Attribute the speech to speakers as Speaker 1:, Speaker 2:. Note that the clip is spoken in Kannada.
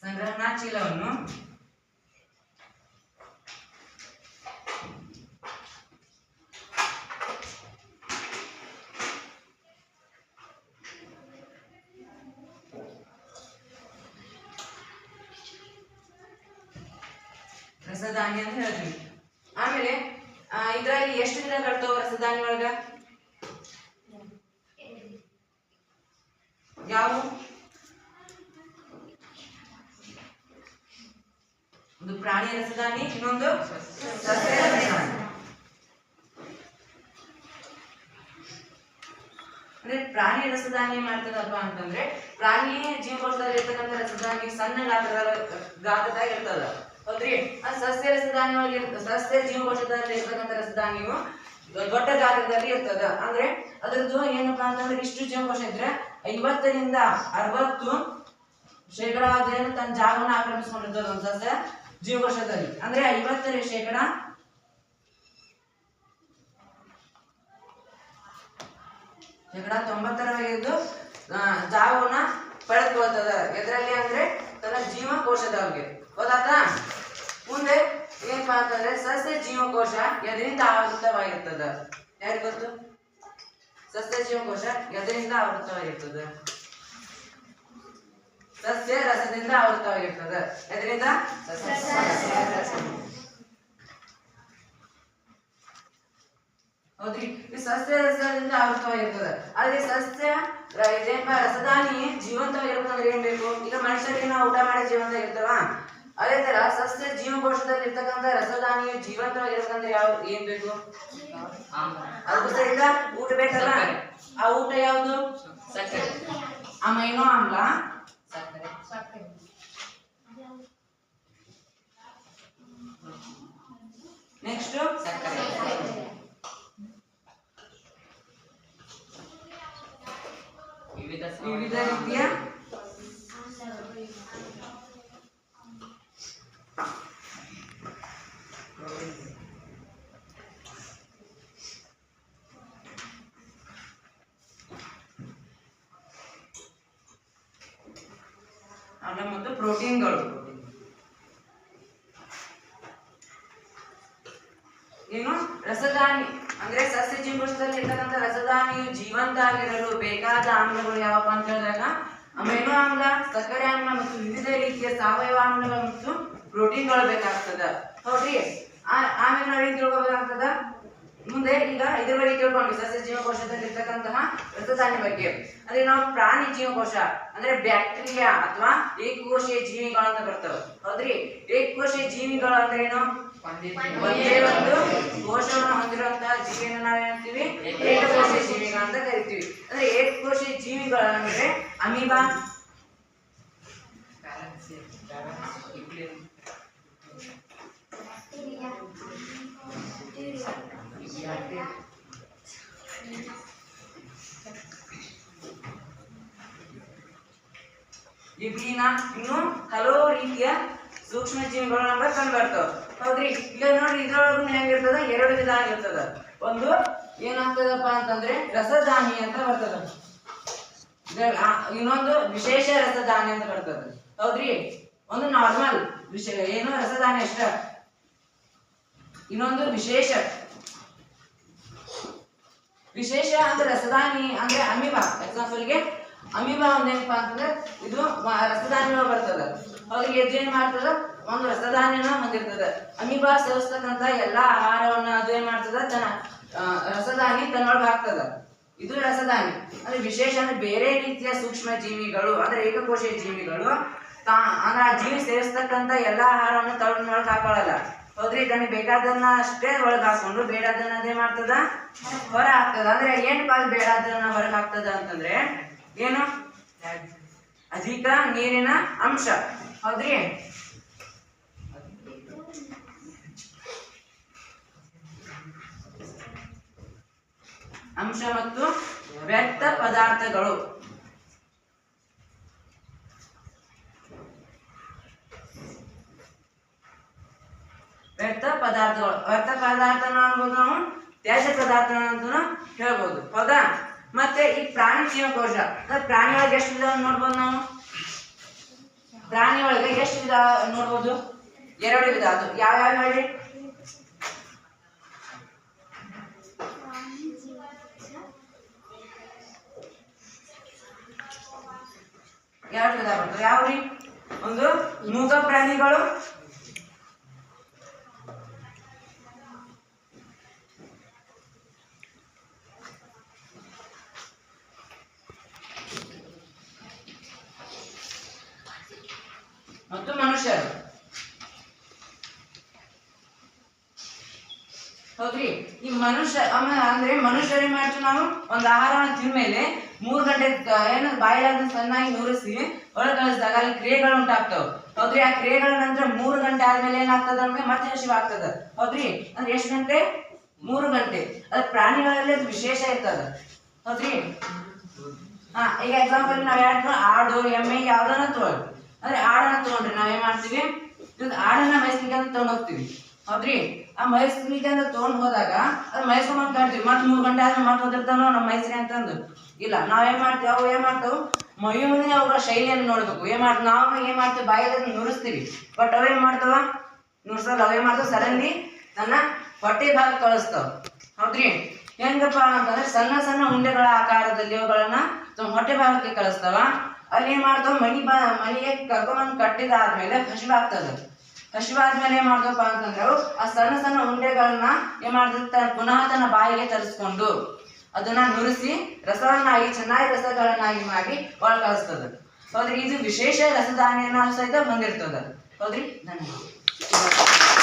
Speaker 1: ಸಂಗ್ರಹಣಾ ಚೀಲವನ್ನು ರಸಧಾನ್ಯ ಅಂತ ಹೇಳ್ತೀವಿ. ಆಮೇಲೆ ಇದರಲ್ಲಿ ಎಷ್ಟು ದಿನ ಕಟ್ತಾವ ರಸಧಾನ್ಯ ಒಳಗ? ಯಾವ ಒಂದು ಪ್ರಾಣಿ ರಸಧಾನ್ಯ, ಇನ್ನೊಂದು ಸಸ್ಯ ರಸಧಾನ್ಯ. ಅಂದ್ರೆ ಪ್ರಾಣಿ ರಸಧಾನ್ಯ ಮಾಡ್ತದಪ್ಪ ಅಂತಂದ್ರೆ ಪ್ರಾಣಿ ಜೀವಕೋಶದಲ್ಲಿ ಇರ್ತಕ್ಕಂಥ ರಸಧಾನ್ಯ ಸಣ್ಣ ಗಾತ್ರದಾಗ ಇರ್ತದ, ಹೌದ್ರಿ. ಸಸ್ಯ ರಸಧಾನ್ಯ ಸಸ್ಯ ಜೀವಕೋಶದಲ್ಲಿ ಇರ್ತಕ್ಕಂಥ ರಸಧಾನ್ಯವು ದೊಡ್ಡ ಗಾತ್ರದಲ್ಲಿ ಇರ್ತದ. ಅಂದ್ರೆ ಅದ್ರದ್ದು ಏನಪ್ಪಾ ಅಂತಂದ್ರೆ ಇಷ್ಟು ಜೀವಕೋಶ ಇದ್ರೆ 50ರಿಂದ 60% ತನ್ನ ಜಾಗವನ್ನು ಆಕ್ರಮಿಸಿಕೊಂಡಿರ್ತದ ಒಂದು ಸಸ್ಯ ಜೀವಕೋಶದಲ್ಲಿ. ಅಂದ್ರೆ 50% ಶೇಕಡ 90ರವರೆಗೂ ಜಾಗವನ್ನ ಪಡೆದುಕೊಳ್ತದ. ಎದರಲ್ಲಿ ಅಂದ್ರೆ ತನ್ನ ಜೀವಕೋಶದವ್ರಿಗೆ. ಹೌದಾತಾ? ಮುಂದೆ ಏನಪ್ಪಾ ಅಂತಂದ್ರೆ ಸಸ್ಯ ಜೀವಕೋಶ ಎದರಿಂದ ಆವೃತವಾಗಿರ್ತದ? ಯಾರಿಗೆ ಗೊತ್ತು? ಸಸ್ಯ ಜೀವಕೋಶ ಎದರಿಂದ ಆವೃತವಾಗಿರ್ತದ? ಸಸ್ಯ ರಸದಿಂದ ಆವೃತವಾಗಿರ್ತದ. ಎದರಿಂದ? ಹೌದ್ರಿ. ಈ ಸಸ್ಯ ರಸದಿಂದ ಆವೃತವಾಗಿರ್ತದ. ಆದ್ರೆ ಸಸ್ಯ ರಸಧಾನಿ ಜೀವಂತವಾಗಿರ್ಬೇಕಂದ್ರೆ ಏನ್ ಬೇಕು? ಈಗ ಮನುಷ್ಯರಿಗೆ ನಾವು ಊಟ ಮಾಡಿ ಜೀವಂತವಾಗಿರ್ತವ, ಅದೇ ತರ ಸಸ್ಯ ಜೀವಕೋಶದಲ್ಲಿ ಇರ್ತಕ್ಕಂಥ ರಸಧಾನಿಯು ಜೀವಂತವಾಗಿರ್ಬೇಕಂದ್ರೆ ಏನ್ ಬೇಕು? ಅದಕ್ಕೋಸ್ಕರ ಊಟ ಬೇಕಲ್ಲ. ಆ ಊಟ ಯಾವುದು? ಅಮೈನೋ ಆಮ್ಲ, ನೆಕ್ಸ್ಟ್ ವಿವಿಧ ರೀತಿಯ ಆಮ್ಲ ಮತ್ತು ಪ್ರೋಟೀನ್ಗಳು. ಏನು? ರಸಧಾನಿ ಅಂದ್ರೆ ಸಸ್ಯ ಜೀವಕೋಶದಲ್ಲಿ ಇರ್ತಕ್ಕಂಥ ರಸಧಾನಿಯು ಜೀವಂತ ಆಗಿರಲು ಬೇಕಾದ ಆಮ್ಲಗಳು ಯಾವಪ್ಪ ಅಂತ ಹೇಳಿದಾಗ ಅಮೈನೋ ಆಮ್ಲ, ಸಕ್ಕರೆ ಆಮ್ಲ ಮತ್ತು ವಿವಿಧ ರೀತಿಯ ಸಾವಯವ ಆಮ್ಲಗಳು ಮತ್ತು ಪ್ರೋಟೀನ್ಗಳು ಬೇಕಾಗ್ತದ. ಹೌದ್ರಿ. ಆಮೇಲೆ ನಾವೇನ್ ತಿಳ್ಕೊಬೇಕಾಗ್ತದ? ಮುಂದೆ ಈಗ ಇದ್ರ ಬಗ್ಗೆ ತಿಳ್ಕೊಂಡ್ವಿ, ಸಸ್ಯ ಜೀವಕೋಶದಲ್ಲಿ ಇರ್ತಕ್ಕಂತಹ ರಸಧಾನ್ಯ ಬಗ್ಗೆ. ಅಂದ್ರೆ ನಾವು ಪ್ರಾಣಿ ಜೀವಕೋಶ ಅಂದ್ರೆ ಬ್ಯಾಕ್ಟೀರಿಯಾ ಅಥವಾ ಏಕಕೋಶೀಯ ಜೀವಿಗಳು ಅಂತ ಬರ್ತವೆ. ಹೌದ್ರಿ. ಏಕಕೋಶೀಯ ಜೀವಿಗಳು ಅಂದ್ರೆ ಏನು? ಒಂದೇ ಒಂದು ಕೋಶವನ್ನು ಹೊಂದಿರುವಂತಹ ಜೀವಿಯನ್ನು ನಾವೇನಂತೀವಿ? ಏಕಕೋಶೀಯ ಜೀವಿಗಳು ಅಂತ ಕರಿತೀವಿ. ಅಂದ್ರೆ ಏಕಕೋಶೀಯ ಜೀವಿಗಳು ಅಂದ್ರೆ ಅಮೀಬಾ, ಲಿಬಿನ, ಇನ್ನು ಹಲವು ರೀತಿಯ ಸೂಕ್ಷ್ಮ ಜೀವಿಗಳು ನಮ್ಗೆ ಕಂಡು ಬರ್ತವೆ. ಹೌದ್ರಿ. ಈಗ ನೋಡ್ರಿ, ಇದ್ರೊಳಗೂ ಹೆಂಗಿರ್ತದ? 2 ವಿಧ ಆಗಿರ್ತದ. ಒಂದು ಏನಾಗ್ತದಪ್ಪ ಅಂತಂದ್ರೆ ರಸಧಾನಿ ಅಂತ ಬರ್ತದ, ಇನ್ನೊಂದು ವಿಶೇಷ ರಸಧಾನಿ ಅಂತ ಬರ್ತದ. ಹೌದ್ರಿ. ಒಂದು ನಾರ್ಮಲ್ ಏನು ರಸಧಾನಿ ಅಷ್ಟ, ಇನ್ನೊಂದು ವಿಶೇಷ. ವಿಶೇಷ ಅಂದ್ರೆ ರಸಧಾನಿ ಅಂದ್ರೆ ಅಮೀಬಾ. ಎಕ್ಸಾಂಪಲ್ಗೆ ಅಮೀಬಾ ಒಂದೇನಪ್ಪಾ ಅಂತಂದ್ರೆ ಇದು ರಸಧಾನ್ಯ ಬರ್ತದ. ಅವ್ರಿಗೆ ಏನ್ ಮಾಡ್ತದ? ಒಂದು ರಸಧಾನ್ಯನ ಹೊಂದಿರ್ತದ. ಅಮೀಬಾ ಸೇವಿಸ್ತಕ್ಕಂತ ಎಲ್ಲಾ ಆಹಾರವನ್ನ ಅದು ಏನ್ ಮಾಡ್ತದ? ತನ್ನ ರಸಧಾನಿ ತನ್ನೊಳಗೆ ಹಾಕ್ತದ. ಇದು ರಸಧಾನಿ. ಅಂದ್ರೆ ವಿಶೇಷ ಅಂದ್ರೆ ಬೇರೆ ರೀತಿಯ ಸೂಕ್ಷ್ಮ ಜೀವಿಗಳು ಅಂದ್ರೆ ಏಕಕೋಶೀಯ ಜೀವಿಗಳು ಅಂದ್ರೆ ಆ ಜೀವಿ ಸೇವಿಸ್ತಕ್ಕಂತ ಎಲ್ಲಾ ಆಹಾರವನ್ನು ತನ್ನೊಳಗೆ ಹಾಕೊಳ್ಳಲ್ಲ. ಹೌದ್ರಿ. ತನಗೆ ಬೇಕಾದನ್ನ ಅಷ್ಟೇ ಒಳಗೆ ಹಾಕೊಂಡು ಬೇಡದನ್ನ ಅದೇ ಮಾಡ್ತದ? ಹೊರ ಹಾಕ್ತದ. ಅಂದ್ರೆ ಏನಪ್ಪಾ ಬೇಡದನ್ನ ಹೊರಗೆ ಹಾಕ್ತದ ಅಂತಂದ್ರೆ ಏನು? ಅಧಿಕ ನೀರಿನ ಅಂಶ. ಹೌದ್ರಿ. ಅಂಶ ಮತ್ತು ವ್ಯರ್ಥ ಪದಾರ್ಥಗಳು. ವ್ಯರ್ಥ ಪದಾರ್ಥಗಳು. ವ್ಯರ್ಥ ಪದಾರ್ಥನ ಅನ್ಬೋದು ನಾವು, ತ್ಯಾಜ್ಯ ಪದಾರ್ಥ ಅಂತ ಹೇಳ್ಬೋದು. ಹೌದಾ? ಮತ್ತೆ ಈ ಪ್ರಾಣಿ ಜೀವಕೋಶ, ಪ್ರಾಣಿ ಒಳಗೆ ಎಷ್ಟು ವಿಧ ನೋಡ್ಬೋದು ನಾವು? ಪ್ರಾಣಿ ಒಳಗೆ ಎಷ್ಟು ವಿಧ ನೋಡ್ಬೋದು? 2 ವಿಧ. ಅದು ಯಾವ್ಯಾವ ಹೇಳಿ? ಎರಡು ವಿಧ ಬರ್ತವೆ. ಯಾವ್ರಿ? ಒಂದು ಮೂಕ ಪ್ರಾಣಿಗಳು, ಮತ್ತು ಮನುಷ್ಯರು. ಹೌದ್ರಿ? ಈ ಮನುಷ್ಯ ಅಂದ್ರೆ ಮನುಷ್ಯರು ಏನ್ ಮಾಡ್ತೀವಿ ನಾವು? ಒಂದು ಆಹಾರವನ್ನು ತಿಂದ್ಮೇಲೆ 3 ಗಂಟೆ ಏನು ಬಾಯಿಲಾದ ಚೆನ್ನಾಗಿ ನುರಿಸಿ ಒಳಗೆ ಕಳಿಸಿದಾಗ ಅಲ್ಲಿ ಕ್ರಿಯೆಗಳು ಉಂಟಾಗ್ತಾವ. ಹೌದ್ರಿ? ಆ ಕ್ರಿಯೆಗಳ ನಂತರ 3 ಗಂಟೆ ಆದ್ಮೇಲೆ ಏನಾಗ್ತದ ಅಂದ್ರೆ ಮತ್ತೆ ಹಸಿವು ಆಗ್ತದ. ಹೌದ್ರಿ? ಅಂದ್ರೆ ಎಷ್ಟು ಗಂಟೆ? 3 ಗಂಟೆ. ಅದ್ ಪ್ರಾಣಿಗಳಲ್ಲಿ ಅದು ವಿಶೇಷ ಇರ್ತದ. ಹೌದ್ರಿ? ಈಗ ಎಕ್ಸಾಂಪಲ್ ನಾವ್ ಯಾರು ಆಡು ಎಮ್ಮೆ ಯಾವ್ದನ್ನ ತಗೊಳ್ಳಿ. ಅಂದ್ರೆ ಆಡನ್ನ ತಗೊಂಡ್ರಿ ನಾವೇನ್ ಮಾಡ್ತೀವಿ? ಆಡನ್ನ ಮೈಸ್ಲಿಕ್ಕೆ ಅಂತ ತಗೊಂಡ್ ಹೋಗ್ತೀವಿ. ಹೌದ್ರಿ? ಆ ಮೈಸ್ಲಿಕ್ಕೆ ಅಂತ ತಗೊಂಡ್ ಹೋದಾಗ ಅದು ಮೈಸ್ಕೊಂಡ್ ಕಾಡ್ತೀವಿ. ಮತ್ 3 ಗಂಟೆ ಆದ್ಮೇಲೆ ಮತ್ ಓದಿರ್ತಾನೋ ನಮ್ಮ ಮೈಸ್ರಿ ಅಂತಂದು. ಇಲ್ಲ, ನಾವೇನ್ ಮಾಡ್ತೀವಿ? ಅವು ಏನ್ ಮಾಡ್ತಾವ್? ಮಯುವಿನ ಅವುಗಳ ಶೈಲಿಯನ್ನು ನೋಡ್ಬೇಕು. ನಾವು ಏನ್ ಮಾಡ್ತೀವಿ? ಬಾಯಲ್ಲಿ ನುರಿಸ್ತೀವಿ. ಬಟ್ ಅವೇನ್ ಮಾಡ್ತಾವ? ನುರ್ಸಲ್ಲ. ಅವೇನ್ ಮಾಡ್ತಾವ? ಸಡನ್ಲಿ ನನ್ನ ಹೊಟ್ಟೆ ಭಾಗ ಕಳಿಸ್ತಾವ. ಹೌದ್ರಿ? ಹೆಂಗಪ್ಪ ಅಂತಂದ್ರೆ ಸಣ್ಣ ಸಣ್ಣ ಉಂಡೆಗಳ ಆಕಾರದಲ್ಲಿ ಅವುಗಳನ್ನ ಹೊಟ್ಟೆ ಭಾಗಕ್ಕೆ ಕಳಿಸ್ತಾವ. ಅಲ್ಲಿ ಏನ್ ಮಾಡ್ತಾವ? ಮನೆಗೆ ಕರ್ಕೊಂಡ್ ಕಟ್ಟಿದಾದ್ಮೇಲೆ ಹಸಿವಾಗ್ತದ. ಹಸಿವಾದ್ಮೇಲೆ ಏನ್ ಮಾಡ್ತವಪ್ಪ ಅಂತಂದ್ರೆ ಆ ಸಣ್ಣ ಸಣ್ಣ ಉಂಡೆಗಳನ್ನ ಏನ್ ಮಾಡ್ತಿರ್ತ ಪುನಃ ತನ್ನ ಬಾಯಿಗೆ ತರಿಸ್ಕೊಂಡು ಅದನ್ನ ನುರಿಸಿ ರಸವನ್ನಾಗಿ ಚೆನ್ನಾಗಿ ರಸಗಳನ್ನಾಗಿ ಮಾಡಿ ಒಳಗೆ ಕಳಿಸ್ತದ. ಹೌದ್ರಿ? ಇದು ವಿಶೇಷ ರಸಧಾನ್ಯನ ಸಹಿತ ಬಂದಿರ್ತದ. ಹೌದ್ರಿ? ಧನ್ಯವಾದ.